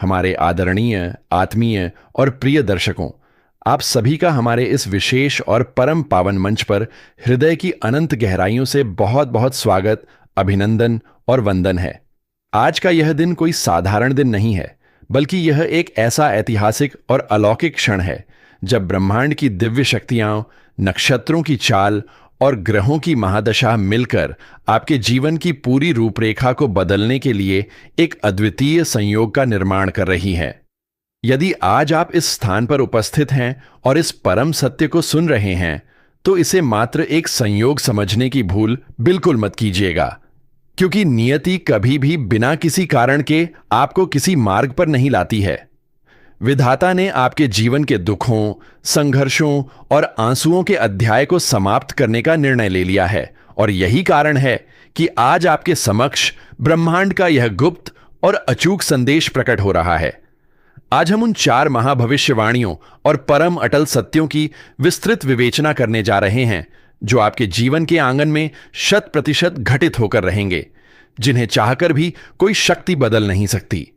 हमारे आदरणीय, आत्मीय और प्रिय दर्शकों, आप सभी का हमारे इस विशेष और परम पावन मंच पर हृदय की अनंत गहराइयों से बहुत बहुत स्वागत, अभिनंदन और वंदन है। आज का यह दिन कोई साधारण दिन नहीं है, बल्कि यह एक ऐसा ऐतिहासिक और अलौकिक क्षण है जब ब्रह्मांड की दिव्य शक्तियां, नक्षत्रों की चाल और ग्रहों की महादशा मिलकर आपके जीवन की पूरी रूपरेखा को बदलने के लिए एक अद्वितीय संयोग का निर्माण कर रही हैं। यदि आज आप इस स्थान पर उपस्थित हैं और इस परम सत्य को सुन रहे हैं, तो इसे मात्र एक संयोग समझने की भूल बिल्कुल मत कीजिएगा, क्योंकि नियति कभी भी बिना किसी कारण के आपको किसी मार्ग पर नहीं लाती है। विधाता ने आपके जीवन के दुखों, संघर्षों और आंसुओं के अध्याय को समाप्त करने का निर्णय ले लिया है, और यही कारण है कि आज आपके समक्ष ब्रह्मांड का यह गुप्त और अचूक संदेश प्रकट हो रहा है। आज हम उन 4 महाभविष्यवाणियों और परम अटल सत्यों की विस्तृत विवेचना करने जा रहे हैं, जो आपके जीवन के आंगन में 100% घटित होकर रहेंगे, जिन्हें चाहकर भी कोई शक्ति बदल नहीं सकती।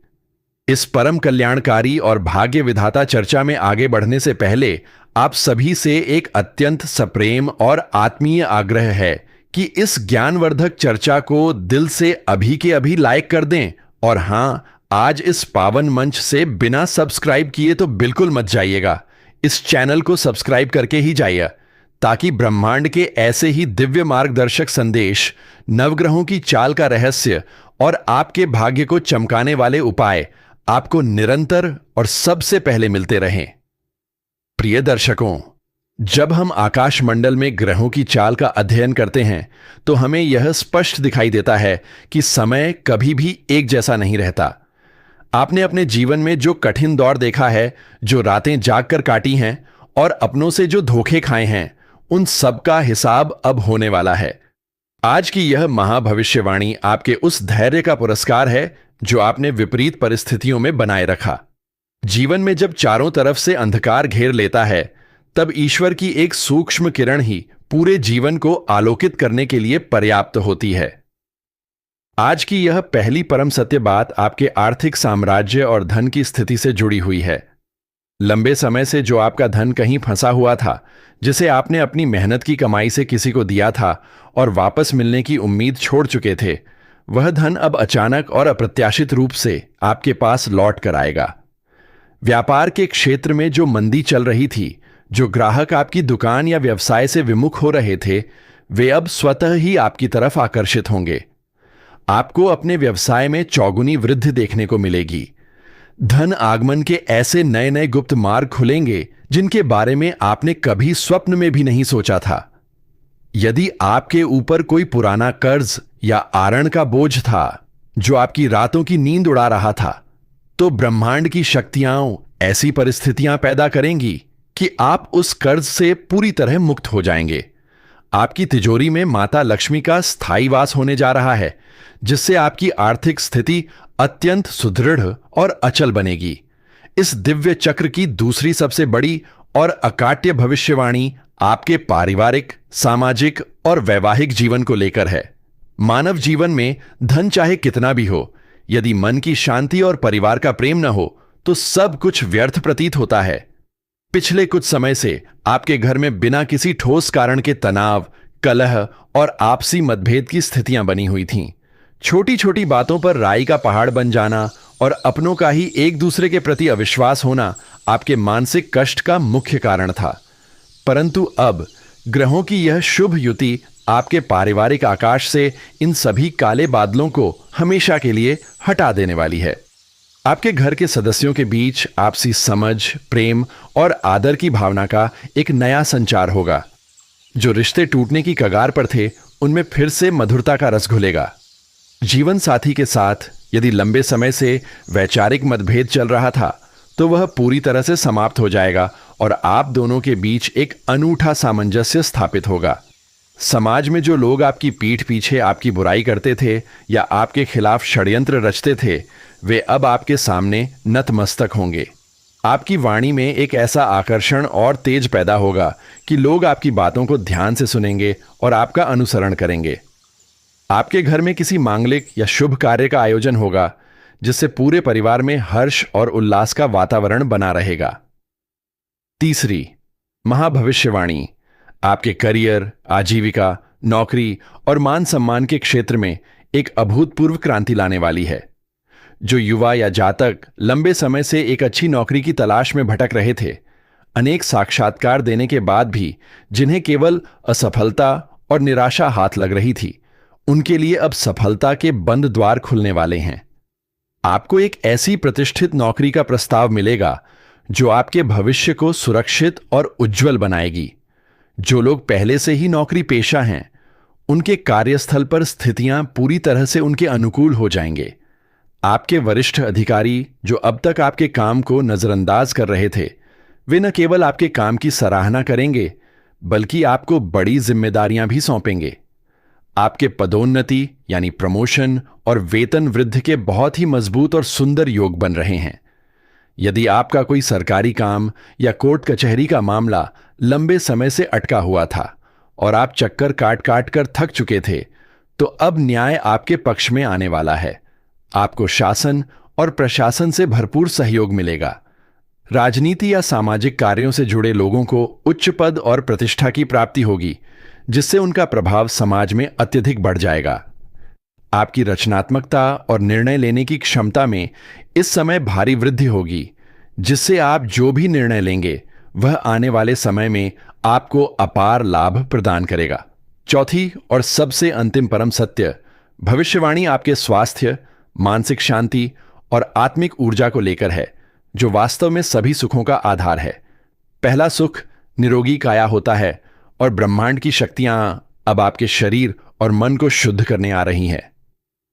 इस परम कल्याणकारी और भाग्य विधाता चर्चा में आगे बढ़ने से पहले आप सभी से एक अत्यंत सप्रेम और आत्मीय आग्रह है कि इस ज्ञानवर्धक चर्चा को दिल से अभी के अभी लाइक कर दें, और हां, आज इस पावन मंच से बिना सब्सक्राइब किए तो बिल्कुल मत जाइएगा। इस चैनल को सब्सक्राइब करके ही जाइए, ताकि ब्रह्मांड के ऐसे ही दिव्य मार्गदर्शक संदेश, नवग्रहों की चाल का रहस्य और आपके भाग्य को चमकाने वाले उपाय आपको निरंतर और सबसे पहले मिलते रहें। प्रिय दर्शकों, जब हम आकाश मंडल में ग्रहों की चाल का अध्ययन करते हैं, तो हमें यह स्पष्ट दिखाई देता है कि समय कभी भी एक जैसा नहीं रहता। आपने अपने जीवन में जो कठिन दौर देखा है, जो रातें जागकर काटी हैं और अपनों से जो धोखे खाए हैं, उन सब का हिसाब अब होने वाला है। आज की यह महाभविष्यवाणी आपके उस धैर्य का पुरस्कार है जो आपने विपरीत परिस्थितियों में बनाए रखा। जीवन में जब चारों तरफ से अंधकार घेर लेता है, तब ईश्वर की एक सूक्ष्म किरण ही पूरे जीवन को आलोकित करने के लिए पर्याप्त होती है। आज की यह पहली परम सत्य बात आपके आर्थिक साम्राज्य और धन की स्थिति से जुड़ी हुई है। लंबे समय से जो आपका धन कहीं फंसा हुआ था, जिसे आपने अपनी मेहनत की कमाई से किसी को दिया था और वापस मिलने की उम्मीद छोड़ चुके थे, वह धन अब अचानक और अप्रत्याशित रूप से आपके पास लौट कर आएगा। व्यापार के क्षेत्र में जो मंदी चल रही थी, जो ग्राहक आपकी दुकान या व्यवसाय से विमुख हो रहे थे, वे अब स्वतः ही आपकी तरफ आकर्षित होंगे। आपको अपने व्यवसाय में चौगुनी वृद्धि देखने को मिलेगी। धन आगमन के ऐसे नए नए गुप्त मार्ग खुलेंगे जिनके बारे में आपने कभी स्वप्न में भी नहीं सोचा था। यदि आपके ऊपर कोई पुराना कर्ज या आरण का बोझ था जो आपकी रातों की नींद उड़ा रहा था, तो ब्रह्मांड की शक्तियां ऐसी परिस्थितियां पैदा करेंगी कि आप उस कर्ज से पूरी तरह मुक्त हो जाएंगे। आपकी तिजोरी में माता लक्ष्मी का स्थायी वास होने जा रहा है, जिससे आपकी आर्थिक स्थिति अत्यंत सुदृढ़ और अचल बनेगी। इस दिव्य चक्र की दूसरी सबसे बड़ी और अकाट्य भविष्यवाणी आपके पारिवारिक, सामाजिक और वैवाहिक जीवन को लेकर है। मानव जीवन में धन चाहे कितना भी हो, यदि मन की शांति और परिवार का प्रेम न हो, तो सब कुछ व्यर्थ प्रतीत होता है। पिछले कुछ समय से आपके घर में बिना किसी ठोस कारण के तनाव, कलह और आपसी मतभेद की स्थितियां बनी हुई थीं। छोटी छोटी बातों पर राई का पहाड़ बन जाना और अपनों का ही एक दूसरे के प्रति अविश्वास होना आपके मानसिक कष्ट का मुख्य कारण था। परंतु अब ग्रहों की यह शुभ युति आपके पारिवारिक आकाश से इन सभी काले बादलों को हमेशा के लिए हटा देने वाली है। आपके घर के सदस्यों के बीच आपसी समझ, प्रेम और आदर की भावना का एक नया संचार होगा। जो रिश्ते टूटने की कगार पर थे, उनमें फिर से मधुरता का रस घुलेगा। जीवन साथी के साथ यदि लंबे समय से वैचारिक मतभेद चल रहा था, तो वह पूरी तरह से समाप्त हो जाएगा और आप दोनों के बीच एक अनूठा सामंजस्य स्थापित होगा। समाज में जो लोग आपकी पीठ पीछे आपकी बुराई करते थे या आपके खिलाफ षड्यंत्र रचते थे, वे अब आपके सामने नतमस्तक होंगे। आपकी वाणी में एक ऐसा आकर्षण और तेज पैदा होगा कि लोग आपकी बातों को ध्यान से सुनेंगे और आपका अनुसरण करेंगे। आपके घर में किसी मांगलिक या शुभ कार्य का आयोजन होगा, जिससे पूरे परिवार में हर्ष और उल्लास का वातावरण बना रहेगा। तीसरी, महाभविष्यवाणी आपके करियर, आजीविका, नौकरी और मान सम्मान के क्षेत्र में एक अभूतपूर्व क्रांति लाने वाली है। जो युवा या जातक लंबे समय से एक अच्छी नौकरी की तलाश में भटक रहे थे, अनेक साक्षात्कार देने के बाद भी जिन्हें केवल असफलता और निराशा हाथ लग रही थी, उनके लिए अब सफलता के बंद द्वार खुलने वाले हैं। आपको एक ऐसी प्रतिष्ठित नौकरी का प्रस्ताव मिलेगा जो आपके भविष्य को सुरक्षित और उज्जवल बनाएगी। जो लोग पहले से ही नौकरी पेशा हैं, उनके कार्यस्थल पर स्थितियां पूरी तरह से उनके अनुकूल हो जाएंगे। आपके वरिष्ठ अधिकारी जो अब तक आपके काम को नजरअंदाज कर रहे थे, वे न केवल आपके काम की सराहना करेंगे, बल्कि आपको बड़ी जिम्मेदारियां भी सौंपेंगे। आपके पदोन्नति यानी प्रमोशन और वेतन वृद्धि के बहुत ही मजबूत और सुंदर योग बन रहे हैं। यदि आपका कोई सरकारी काम या कोर्ट कचहरी का मामला लंबे समय से अटका हुआ था और आप चक्कर काट काट कर थक चुके थे, तो अब न्याय आपके पक्ष में आने वाला है। आपको शासन और प्रशासन से भरपूर सहयोग मिलेगा। राजनीति या सामाजिक कार्यों से जुड़े लोगों को उच्च पद और प्रतिष्ठा की प्राप्ति होगी, जिससे उनका प्रभाव समाज में अत्यधिक बढ़ जाएगा। आपकी रचनात्मकता और निर्णय लेने की क्षमता में इस समय भारी वृद्धि होगी, जिससे आप जो भी निर्णय लेंगे वह आने वाले समय में आपको अपार लाभ प्रदान करेगा। चौथी और सबसे अंतिम परम सत्य, भविष्यवाणी आपके स्वास्थ्य, मानसिक शांति और आत्मिक ऊर्जा को लेकर है, जो वास्तव में सभी सुखों का आधार है। पहला सुख निरोगी काया होता है और ब्रह्मांड की शक्तियां अब आपके शरीर और मन को शुद्ध करने आ रही हैं।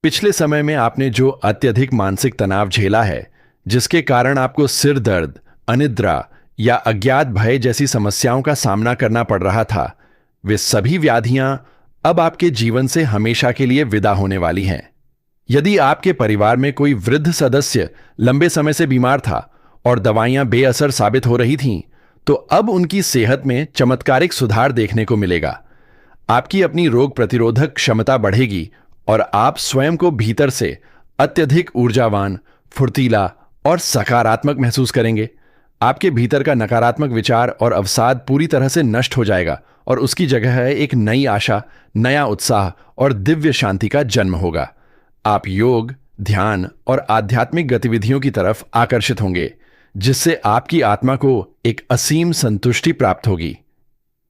पिछले समय में आपने जो अत्यधिक मानसिक तनाव झेला है, जिसके कारण आपको सिर दर्द, अनिद्रा या अज्ञात भय जैसी समस्याओं का सामना करना पड़ रहा था, वे सभी व्याधियां अब आपके जीवन से हमेशा के लिए विदा होने वाली हैं। यदि आपके परिवार में कोई वृद्ध सदस्य लंबे समय से बीमार था और दवाइयां बेअसर साबित हो रही थीं, तो अब उनकी सेहत में चमत्कारिक सुधार देखने को मिलेगा। आपकी अपनी रोग प्रतिरोधक क्षमता बढ़ेगी और आप स्वयं को भीतर से अत्यधिक ऊर्जावान, फुर्तीला और सकारात्मक महसूस करेंगे। आपके भीतर का नकारात्मक विचार और अवसाद पूरी तरह से नष्ट हो जाएगा और उसकी जगह है एक नई आशा, नया उत्साह और दिव्य शांति का जन्म होगा। आप योग, ध्यान और आध्यात्मिक गतिविधियों की तरफ आकर्षित होंगे, जिससे आपकी आत्मा को एक असीम संतुष्टि प्राप्त होगी।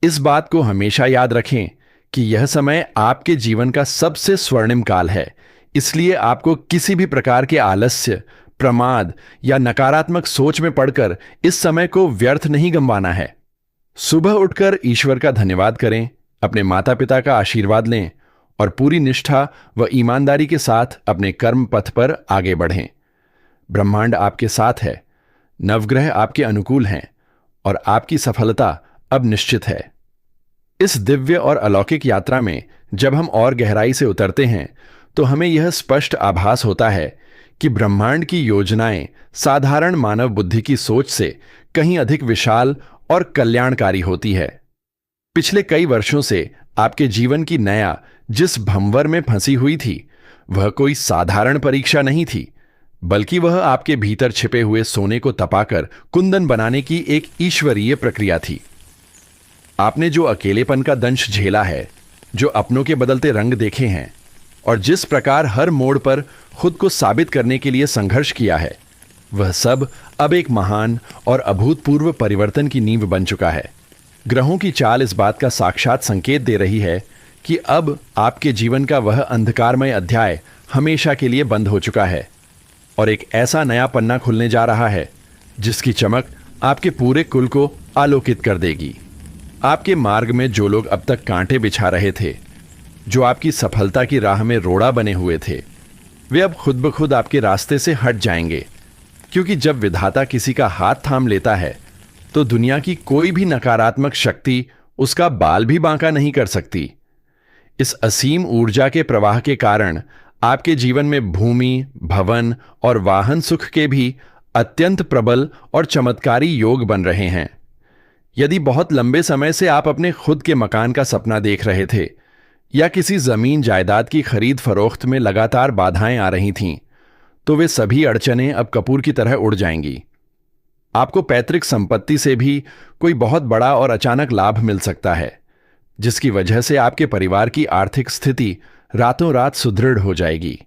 इस बात को हमेशा याद रखें कि यह समय आपके जीवन का सबसे स्वर्णिम काल है, इसलिए आपको किसी भी प्रकार के आलस्य, प्रमाद या नकारात्मक सोच में पड़कर इस समय को व्यर्थ नहीं गंवाना है। सुबह उठकर ईश्वर का धन्यवाद करें, अपने माता पिता का आशीर्वाद लें और पूरी निष्ठा व ईमानदारी के साथ अपने कर्म पथ पर आगे बढ़ें। ब्रह्मांड आपके साथ है, नवग्रह आपके अनुकूल हैं और आपकी सफलता अब निश्चित है। इस दिव्य और अलौकिक यात्रा में जब हम और गहराई से उतरते हैं, तो हमें यह स्पष्ट आभास होता है कि ब्रह्मांड की योजनाएं साधारण मानव बुद्धि की सोच से कहीं अधिक विशाल और कल्याणकारी होती है। पिछले कई वर्षों से आपके जीवन की नया जिस भंवर में फंसी हुई थी, वह कोई साधारण परीक्षा नहीं थी, बल्कि वह आपके भीतर छिपे हुए सोने को तपाकर कुंदन बनाने की एक ईश्वरीय प्रक्रिया थी। आपने जो अकेलेपन का दंश झेला है, जो अपनों के बदलते रंग देखे हैं और जिस प्रकार हर मोड़ पर खुद को साबित करने के लिए संघर्ष किया है, वह सब अब एक महान और अभूतपूर्व परिवर्तन की नींव बन चुका है। ग्रहों की चाल इस बात का साक्षात संकेत दे रही है कि अब आपके जीवन का वह अंधकारमय अध्याय हमेशा के लिए बंद हो चुका है और एक ऐसा नया पन्ना खुलने जा रहा है जिसकी चमक आपके पूरे कुल को आलोकित कर देगी। आपके मार्ग में जो लोग अब तक कांटे बिछा रहे थे, जो आपकी सफलता की राह में रोड़ा बने हुए थे, वे अब खुद ब खुद आपके रास्ते से हट जाएंगे, क्योंकि जब विधाता किसी का हाथ थाम लेता है तो दुनिया की कोई भी नकारात्मक शक्ति उसका बाल भी बांका नहीं कर सकती। इस असीम ऊर्जा के प्रवाह के कारण आपके जीवन में भूमि, भवन और वाहन सुख के भी अत्यंत प्रबल और चमत्कारी योग बन रहे हैं। यदि बहुत लंबे समय से आप अपने खुद के मकान का सपना देख रहे थे या किसी जमीन जायदाद की खरीद फरोख्त में लगातार बाधाएं आ रही थीं, तो वे सभी अड़चनें अब कपूर की तरह उड़ जाएंगी। आपको पैतृक संपत्ति से भी कोई बहुत बड़ा और अचानक लाभ मिल सकता है, जिसकी वजह से आपके परिवार की आर्थिक स्थिति रातों रात सुदृढ़ हो जाएगी।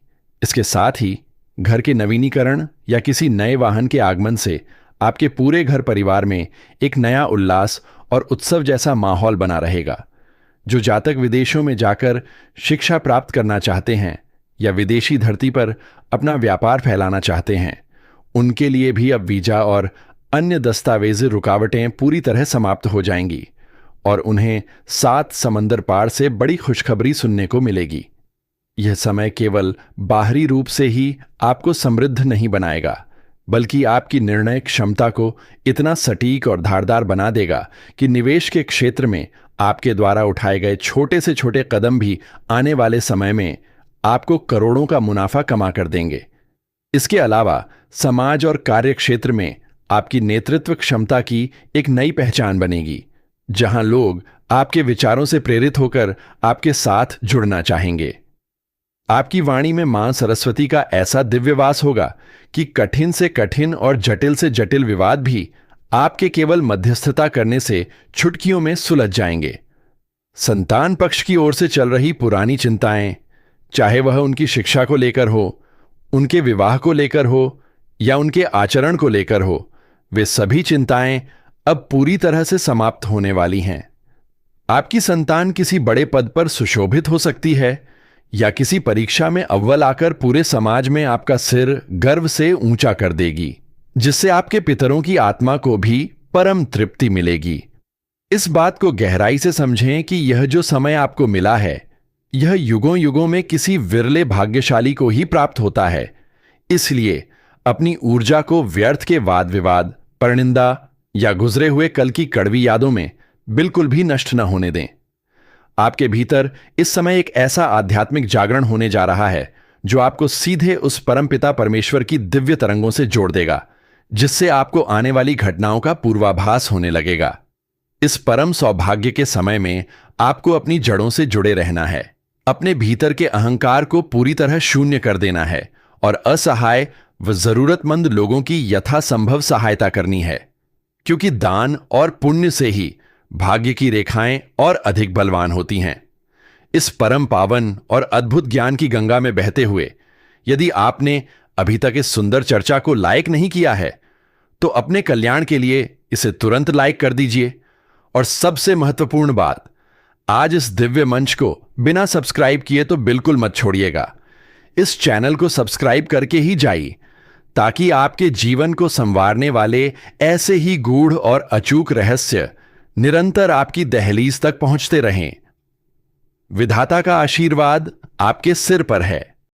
इसके साथ ही घर के नवीनीकरण या किसी नए वाहन के आगमन से आपके पूरे घर परिवार में एक नया उल्लास और उत्सव जैसा माहौल बना रहेगा। जो जातक विदेशों में जाकर शिक्षा प्राप्त करना चाहते हैं या विदेशी धरती पर अपना व्यापार फैलाना चाहते हैं, उनके लिए भी अब वीजा और अन्य दस्तावेजी रुकावटें पूरी तरह समाप्त हो जाएंगी और उन्हें 7 समंदर पार से बड़ी खुशखबरी सुनने को मिलेगी। यह समय केवल बाहरी रूप से ही आपको समृद्ध नहीं बनाएगा, बल्कि आपकी निर्णय क्षमता को इतना सटीक और धारदार बना देगा कि निवेश के क्षेत्र में आपके द्वारा उठाए गए छोटे से छोटे कदम भी आने वाले समय में आपको करोड़ों का मुनाफा कमा कर देंगे। इसके अलावा समाज और कार्य क्षेत्र में आपकी नेतृत्व क्षमता की एक नई पहचान बनेगी, जहां लोग आपके विचारों से प्रेरित होकर आपके साथ जुड़ना चाहेंगे। आपकी वाणी में मां सरस्वती का ऐसा दिव्यवास होगा कि कठिन से कठिन और जटिल से जटिल विवाद भी आपके केवल मध्यस्थता करने से चुटकियों में सुलझ जाएंगे। संतान पक्ष की ओर से चल रही पुरानी चिंताएं, चाहे वह उनकी शिक्षा को लेकर हो, उनके विवाह को लेकर हो या उनके आचरण को लेकर हो, वे सभी चिंताएं अब पूरी तरह से समाप्त होने वाली हैं। आपकी संतान किसी बड़े पद पर सुशोभित हो सकती है या किसी परीक्षा में अव्वल आकर पूरे समाज में आपका सिर गर्व से ऊंचा कर देगी, जिससे आपके पितरों की आत्मा को भी परम तृप्ति मिलेगी। इस बात को गहराई से समझें कि यह जो समय आपको मिला है, यह युगों युगों में किसी विरले भाग्यशाली को ही प्राप्त होता है। इसलिए अपनी ऊर्जा को व्यर्थ के वाद विवाद, परनिंदा या गुजरे हुए कल की कड़वी यादों में बिल्कुल भी नष्ट न होने दें। आपके भीतर इस समय एक ऐसा आध्यात्मिक जागरण होने जा रहा है जो आपको सीधे उस परमपिता परमेश्वर की दिव्य तरंगों से जोड़ देगा, जिससे आपको आने वाली घटनाओं का पूर्वाभास होने लगेगा। इस परम सौभाग्य के समय में आपको अपनी जड़ों से जुड़े रहना है, अपने भीतर के अहंकार को पूरी तरह शून्य कर देना है और असहाय व जरूरतमंद लोगों की यथासंभव सहायता करनी है, क्योंकि दान और पुण्य से ही भाग्य की रेखाएं और अधिक बलवान होती हैं। इस परम पावन और अद्भुत ज्ञान की गंगा में बहते हुए यदि आपने अभी तक इस सुंदर चर्चा को लाइक नहीं किया है, तो अपने कल्याण के लिए इसे तुरंत लाइक कर दीजिए। और सबसे महत्वपूर्ण बात, आज इस दिव्य मंच को बिना सब्सक्राइब किए तो बिल्कुल मत छोड़िएगा। इस चैनल को सब्सक्राइब करके ही जाइए, ताकि आपके जीवन को संवारने वाले ऐसे ही गूढ़ और अचूक रहस्य निरंतर आपकी दहलीज तक पहुंचते रहें। विधाता का आशीर्वाद आपके सिर पर है।